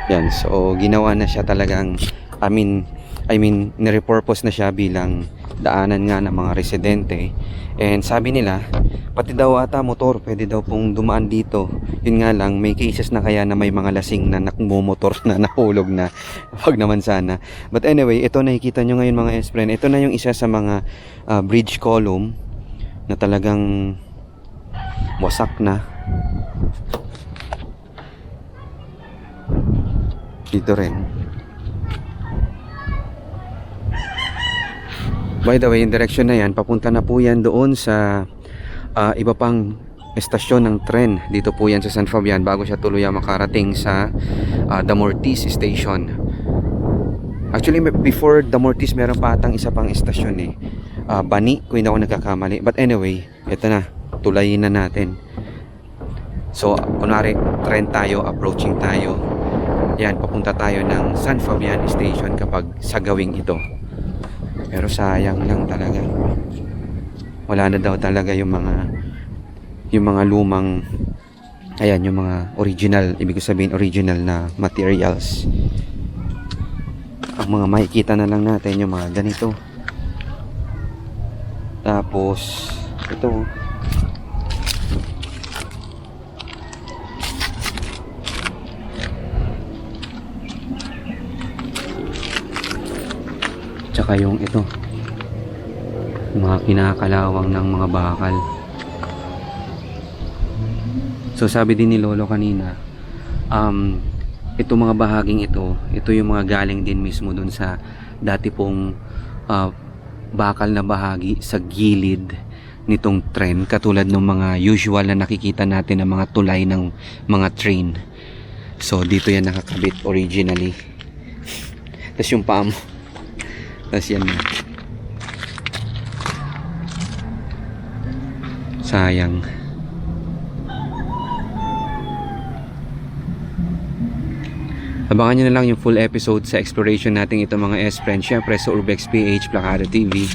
Yan, so ginawa na siya talagang, nirepurpose na siya bilang daanan nga ng mga residente. And sabi nila, pati daw ata motor, pwede daw pong dumaan dito. Yun nga lang, may cases na kaya na may mga lasing na nakmumotor na nahulog na. Wag naman sana. But anyway, ito nakikita nyo ngayon mga S-Friend. Ito na yung isa sa mga bridge column na talagang wasak na. Dito rin. By the way, yung direction na yan, papunta na po yan doon sa iba pang estasyon ng tren. Dito po yan sa San Fabian bago siya tuluyang makarating sa Damortis Station. Actually, before Damortis, meron pa atang isa pang estasyon eh. Bani, kung hindi ako nagkakamali. But anyway, ito na. Tulayin na natin. So, kunwari, tren tayo, approaching tayo. Yan, papunta tayo ng San Fabian Station kapag sa gawing ito. Pero sayang lang talaga. Wala na daw talaga yung mga lumang, ayan, yung mga original, ibig sabihin original na materials. Ang mga makikita na lang natin yung mga ganito. Tapos ito, tsaka yung ito, yung mga kinakalawang ng mga bakal. So sabi din ni Lolo kanina, ito mga bahaging ito yung mga galing din mismo dun sa dati pong bakal na bahagi sa gilid nitong tren, katulad ng mga usual na nakikita natin ng mga tulay ng mga train. So dito yan nakakabit originally. Tapos yung paa mo, tapos yan na. Sayang. Abangan nyo na lang yung full episode sa exploration natin ito mga S-Friends. Syempre sa Urbex PH Plakada TV.